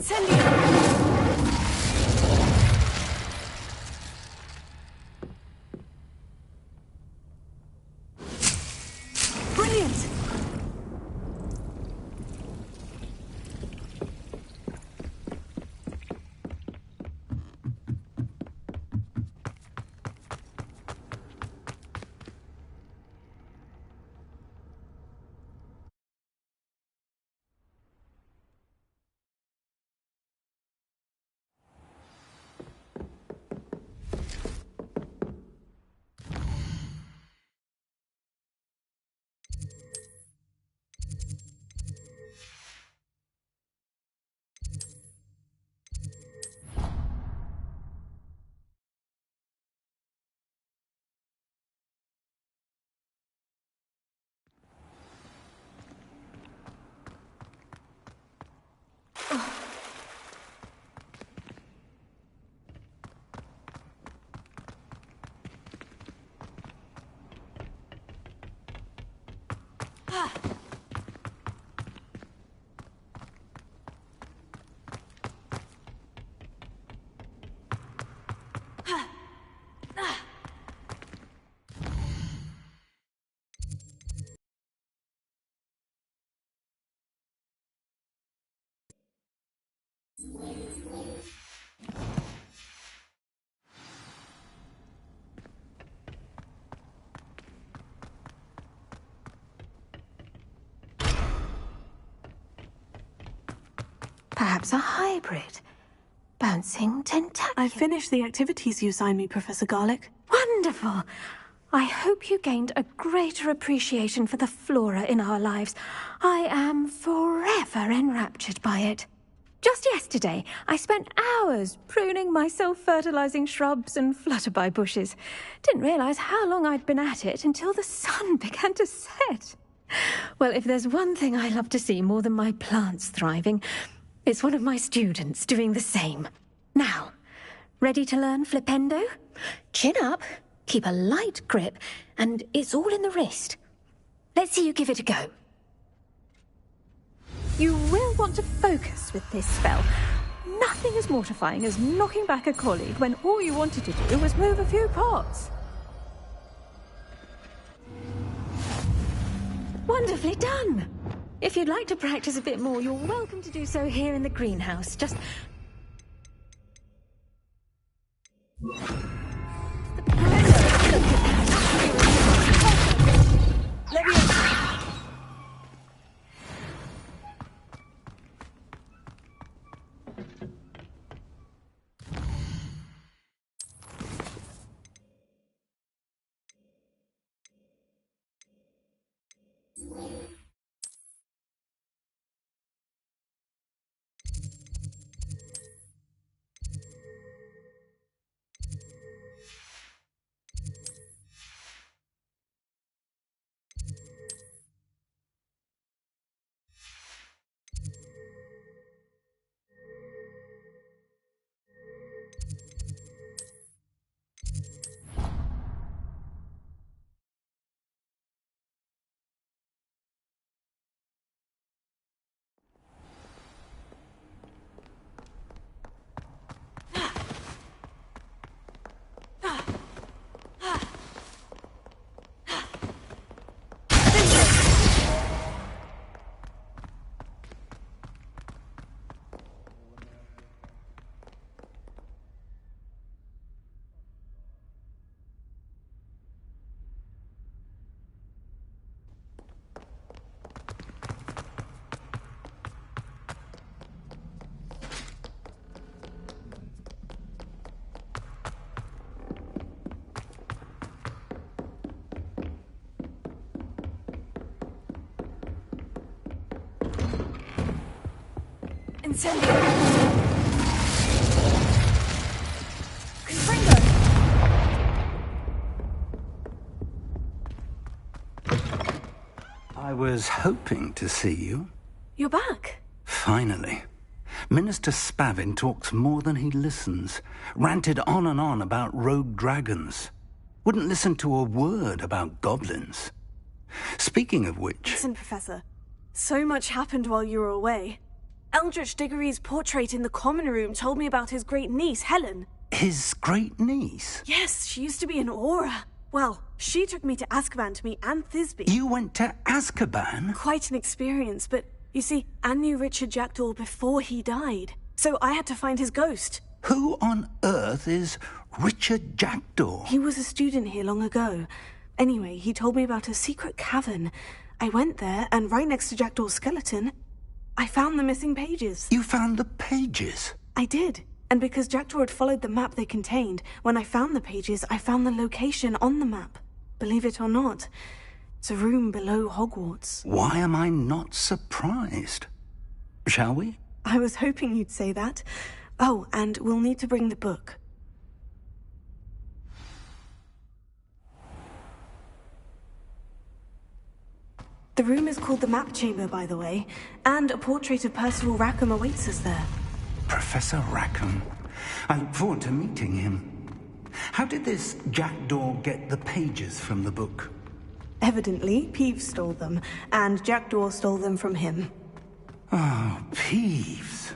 Incendio! Brilliant! Perhaps a hybrid. Bouncing tentacular. I finished the activities you assigned me, Professor Garlick. Wonderful! I hope you gained a greater appreciation for the flora in our lives. I am forever enraptured by it. Just yesterday, I spent hours pruning my self-fertilizing shrubs and flutterby bushes. Didn't realize how long I'd been at it until the sun began to set. Well, if there's one thing I love to see more than my plants thriving, it's one of my students doing the same. Now, ready to learn flipendo? Chin up, keep a light grip, and it's all in the wrist. Let's see you give it a go. You will want to focus with this spell. Nothing as mortifying as knocking back a colleague when all you wanted to do was move a few pots. Wonderfully done! If you'd like to practice a bit more, you're welcome to do so here in the greenhouse. Just... Incendio! I was hoping to see you. You're back. Finally. Minister Spavin talks more than he listens. Ranted on and on about rogue dragons. Wouldn't listen to a word about goblins. Speaking of which... Listen, Professor. So much happened while you were away. Eldritch Diggory's portrait in the common room told me about his great niece, Helen. His great niece? Yes, she used to be an Auror. Well, she took me to Azkaban to meet Anne Thisbe. You went to Azkaban? Quite an experience, but you see, Anne knew Richard Jackdaw before he died, so I had to find his ghost. Who on earth is Richard Jackdaw? He was a student here long ago. Anyway, he told me about a secret cavern. I went there, and right next to Jackdaw's skeleton, I found the missing pages. You found the pages? I did. And because Jackdaw had followed the map they contained, when I found the pages, I found the location on the map. Believe it or not, it's a room below Hogwarts. Why am I not surprised? Shall we? I was hoping you'd say that. Oh, and we'll need to bring the book. The room is called the Map Chamber, by the way, and a portrait of Percival Rackham awaits us there. Professor Rackham. I look forward to meeting him. How did this Jackdaw get the pages from the book? Evidently, Peeves stole them, and Jackdaw stole them from him. Oh, Peeves.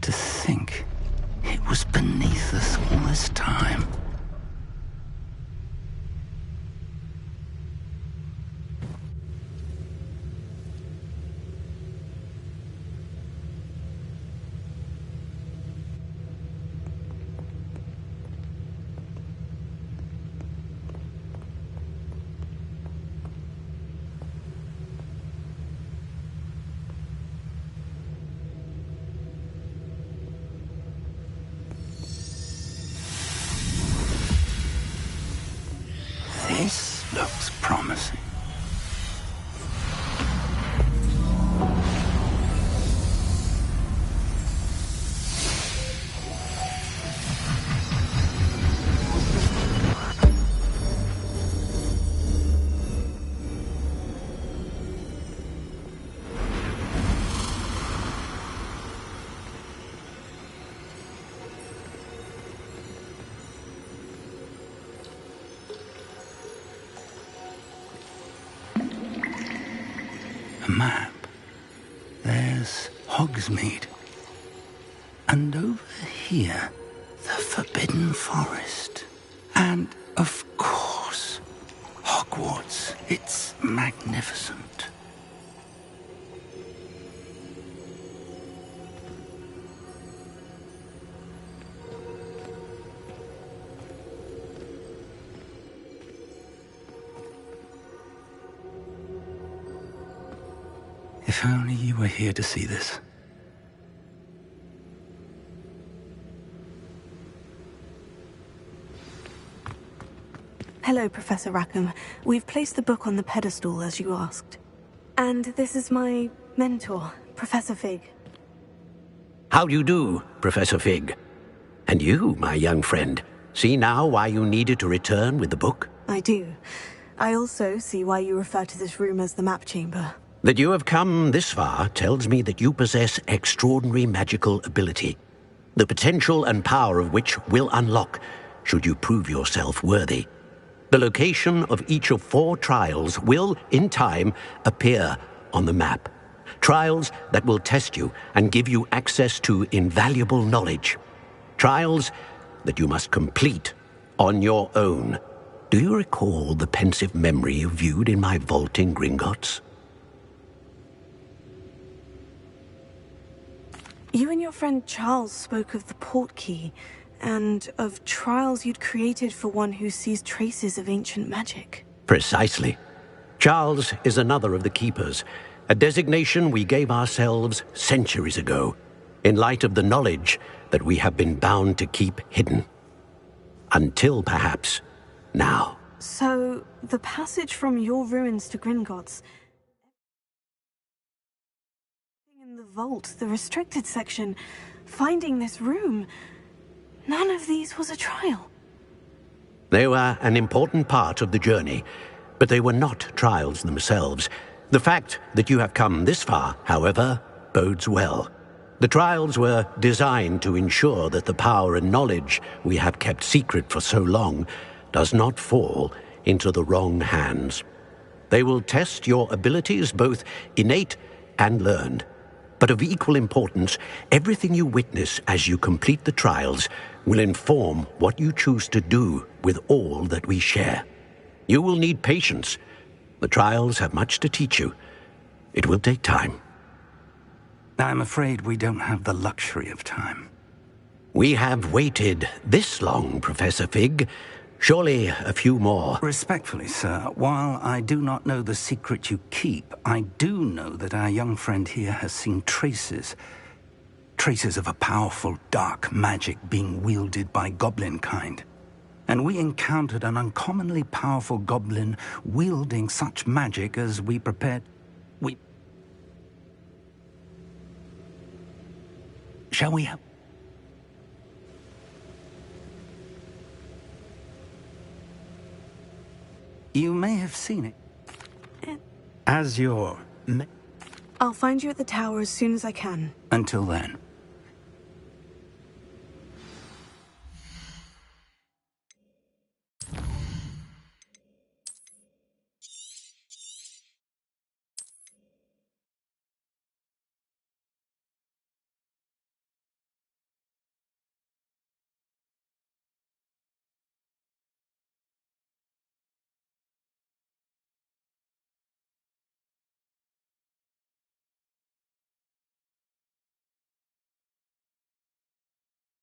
To think it was beneath us all this time. This looks promising. A map. There's Hogsmeade. And over here, the Forbidden Forest. And, of course, Hogwarts. It's magnificent. If only you were here to see this. Hello, Professor Rackham. We've placed the book on the pedestal, as you asked. And this is my mentor, Professor Fig. How do you do, Professor Fig? And you, my young friend, see now why you needed to return with the book? I do. I also see why you refer to this room as the Map Chamber. That you have come this far tells me that you possess extraordinary magical ability, the potential and power of which will unlock should you prove yourself worthy. The location of each of 4 trials will, in time, appear on the map. Trials that will test you and give you access to invaluable knowledge. Trials that you must complete on your own. Do you recall the pensive memory you viewed in my vault in Gringotts? You and your friend Charles spoke of the portkey, and of trials you'd created for one who sees traces of ancient magic. Precisely. Charles is another of the Keepers, a designation we gave ourselves centuries ago, in light of the knowledge that we have been bound to keep hidden. Until, perhaps, now. So, the passage from your ruins to Gringotts... in the vault, the restricted section, finding this room... None of these was a trial. They were an important part of the journey, but they were not trials themselves. The fact that you have come this far, however, bodes well. The trials were designed to ensure that the power and knowledge we have kept secret for so long does not fall into the wrong hands. They will test your abilities, both innate and learned. But of equal importance, everything you witness as you complete the trials will inform what you choose to do with all that we share. You will need patience. The trials have much to teach you. It will take time. I'm afraid we don't have the luxury of time. We have waited this long, Professor Fig. Surely a few more. Respectfully, sir, while I do not know the secret you keep, I do know that our young friend here has seen traces of a powerful dark magic being wielded by goblin kind. And we encountered an uncommonly powerful goblin wielding such magic as we prepared... Shall we have... You may have seen it. As your... I'll find you at the tower as soon as I can. Until then.